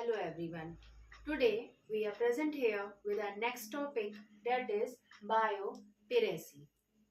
Hello everyone. Today we are present here with our next topic, that is biopiracy.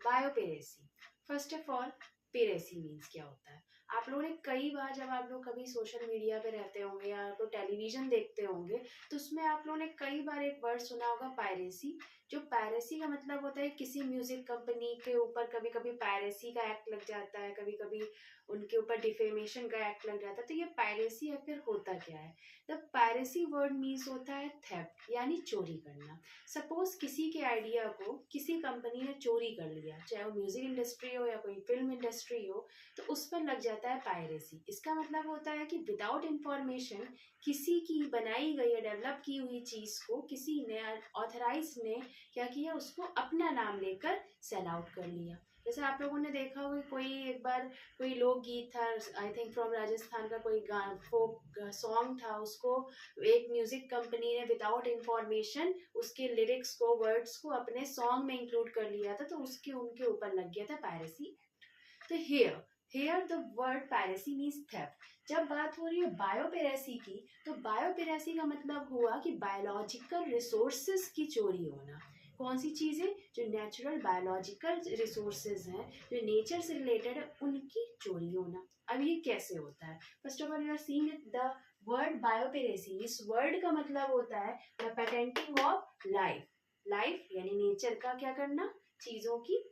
Biopiracy. First of all, piracy means क्या होता है? आप लोगों ने कई बार जब आप लोग कभी सोशल मीडिया पे रहते होंगे या तो टेलीविजन देखते होंगे तो उसमें आप लोगों ने कई बार एक वर्ड सुना होगा पायरेसी। जो पायरेसी का मतलब होता है किसी म्यूजिक कंपनी के ऊपर कभी कभी पायरेसी का एक्ट लग जाता है, कभी कभी उनके ऊपर डिफेमेशन का एक्ट लग जाता है। तो ये पायरेसी आखिर होता क्या है? द पायरेसी वर्ड मीन्स होता है थेफ्ट, यानी चोरी करना। सपोज किसी के आइडिया को किसी कंपनी ने चोरी कर लिया, चाहे वो म्यूजिक इंडस्ट्री हो या कोई फिल्म इंडस्ट्री हो, तो उस पर लग जाता है पायरेसी। इसका मतलब होता है कि विदाउट इंफॉर्मेशन किसी की बनाई गई या डेवलप की हुई चीज को किसी ने ऑथराइज ने क्या किया, उसको अपना नाम लेकर सेल आउट कर लिया। जैसे आप लोगों ने देखा होगा कोई एक बार कोई लोकगीत था, आई थिंक फ्रॉम राजस्थान का कोई फोक सॉन्ग था, उसको एक म्यूजिक कंपनी ने विदाउट इंफॉर्मेशन उसके लिरिक्स को, वर्ड्स को अपने सॉन्ग में इंक्लूड कर लिया था, तो उसके उनके ऊपर लग गया था पायरेसी। तो here the word piracy means theft. जब बात हो रही है बायोपेरेसी की, तो बायोपेरेसी का मतलब हुआ कि बायोलॉजिकल रिसोर्सेज की चोरी होना। कौन सी चीजें? जो नेचुरल बायोलॉजिकल रिसोर्सेज हैं, जो नेचर से रिलेटेड है, उनकी चोरी होना। अब ये कैसे होता है? First of all you are seeing the word biopiracy. इस वर्ड का मतलब होता है the patenting of life. Life यानी नेचर का क्या करना, चीजों की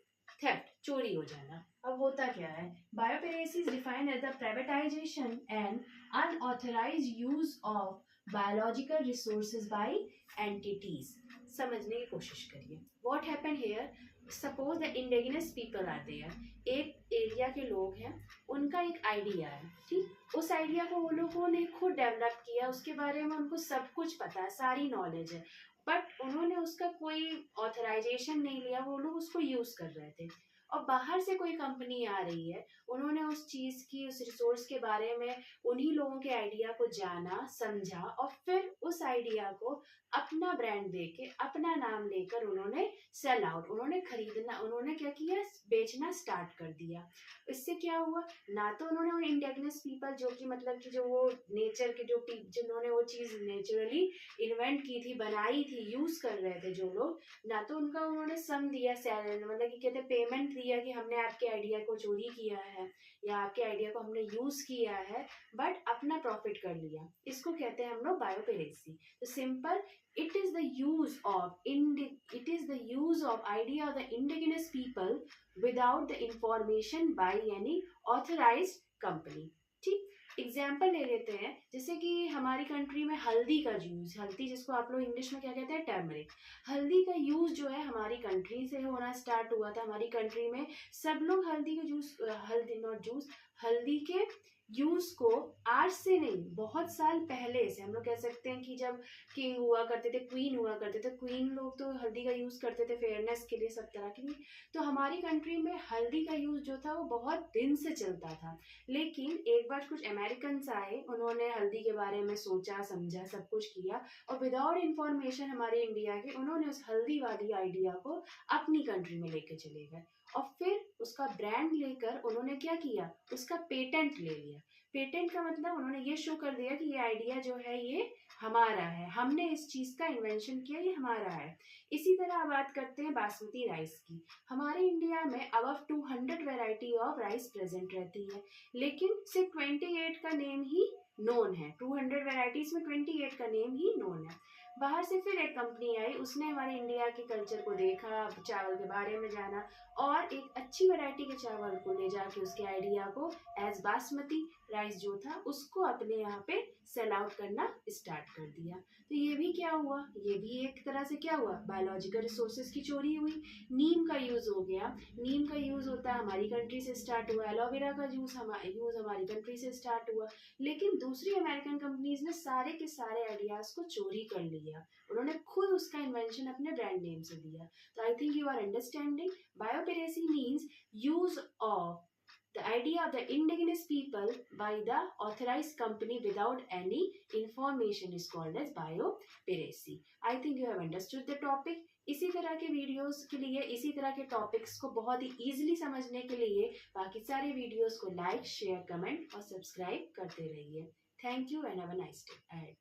थेफ्ट, चोरी हो जाना। अब होता क्या है? Biopiracy is defined as the privatization and unauthorized use of biological resources by entities. समझने की कोशिश करिए। What happened here? Suppose the indigenous people are there. एक एरिया के लोग हैं, उनका एक आइडिया है, ठीक? उस आइडिया को वो लोगों ने खुद डेवलप किया, उसके बारे में उनको सब कुछ पता है, सारी नॉलेज है, बट उन्होंने उसका कोई ऑथराइजेशन नहीं लिया, वो लोग उसको यूज कर रहे थे। और बाहर से कोई कंपनी आ रही है, उन्होंने उस चीज की, उस रिसोर्स के बारे में उन्हीं लोगों के आइडिया को जाना, समझा, और फिर उस आइडिया को अपना ब्रांड देके, अपना नाम लेकर उन्होंने सेल आउट, उन्होंने खरीदना, उन्होंने क्या किया, बेचना स्टार्ट कर दिया। इससे क्या हुआ? ना तो उन्होंने उन इंडिजिनस पीपल, जो कि मतलब कि जो वो नेचर के जो जिन्होंने वो चीज नेचुरली इन्वेंट की थी, बनाई थी, यूज कर रहे थे जो लोग, ना तो उनका उन्होंने सम दिया, मतलब कि कहते पेमेंट दिया कि हमने आपके आइडिया को चोरी किया है या आपके आइडिया को हमने यूज किया है, बट अपना प्रॉफिट कर लिया। इसको कहते हैं हम लोग बायोपेरेसी। तो simple, it is the use of idea of the indigenous people without the information by any authorized company। ठीक, एग्जाम्पल ले लेते हैं। जैसे कि हमारी कंट्री में हल्दी का यूज, हल्दी जिसको आप लोग इंग्लिश में क्या कहते हैं, टर्मरिक। हल्दी का यूज जो है हमारी कंट्री से होना स्टार्ट हुआ था। हमारी कंट्री में सब लोग हल्दी का जूस, हल्दी नॉट जूस, हल्दी के यूज को आज से नहीं, बहुत साल पहले से, हम लोग कह सकते हैं कि जब किंग हुआ करते थे, क्वीन हुआ करते थे, क्वीन लोग तो हल्दी का यूज करते थे फेयरनेस के लिए, सब तरह के लिए। तो हमारी कंट्री में हल्दी का यूज जो था वो बहुत दिन से चलता था। लेकिन एक बार कुछ अमेरिकन आए, उन्होंने हल्दी के बारे में सोचा, समझा, सब कुछ किया, और विदाउट इंफॉर्मेशन हमारे इंडिया के, उन्होंने उस हल्दी वाली आइडिया को अपनी कंट्री में लेके चले गए, और फिर उसका ब्रांड लेकर उन्होंने क्या किया, उसका पेटेंट ले लिया। पेटेंट का मतलब उन्होंने ये शो कर दिया कि ये आइडिया जो है ये हमारा है, हमने इस चीज का इन्वेंशन किया, ये हमारा है। इसी तरह बात करते हैं बासमती राइस की। हमारे इंडिया में above 200 variety of rice present रहती है, लेकिन सिर्फ 28 का नेम ही नोन है। 200 वैरायटीज में 28 का नेम ही नोन है। बाहर से फिर एक कंपनी आई, उसने हमारे इंडिया के कल्चर को देखा, चावल के बारे में जाना, और एक अच्छी वैरायटी के चावल को ले जाके उसके आइडिया को एज बासमती राइस जो था उसको अपने यहाँ पे सेल आउट करना स्टार्ट कर दिया। तो ये भी क्या हुआ, ये भी एक तरह से क्या हुआ, बायोलॉजिकल रिसोर्सेज की चोरी हुई। नीम का यूज हो गया, नीम का यूज होता है हमारी कंट्री से स्टार्ट हुआ। एलोवेरा का यूज हमारी कंट्री से स्टार्ट हुआ, लेकिन दूसरी अमेरिकन कंपनीज ने सारे के सारे आइडियाज को चोरी कर लिया, उन्होंने खुद उसका इन्वेंशन अपने ब्रांड नेम से दिया। तो I think you are understanding. Biopiracy means use of the idea of the indigenous people by the authorized company without any information is called as biopiracy. I think you have understood the topic. इसी तरह के videos के लिए, इसी तरह के topics को बहुत ही इजीली समझने के लिए बाकी सारे वीडियोस को लाइक, शेयर, कमेंट और सब्सक्राइब करते रहिए। Thank you and have a nice day.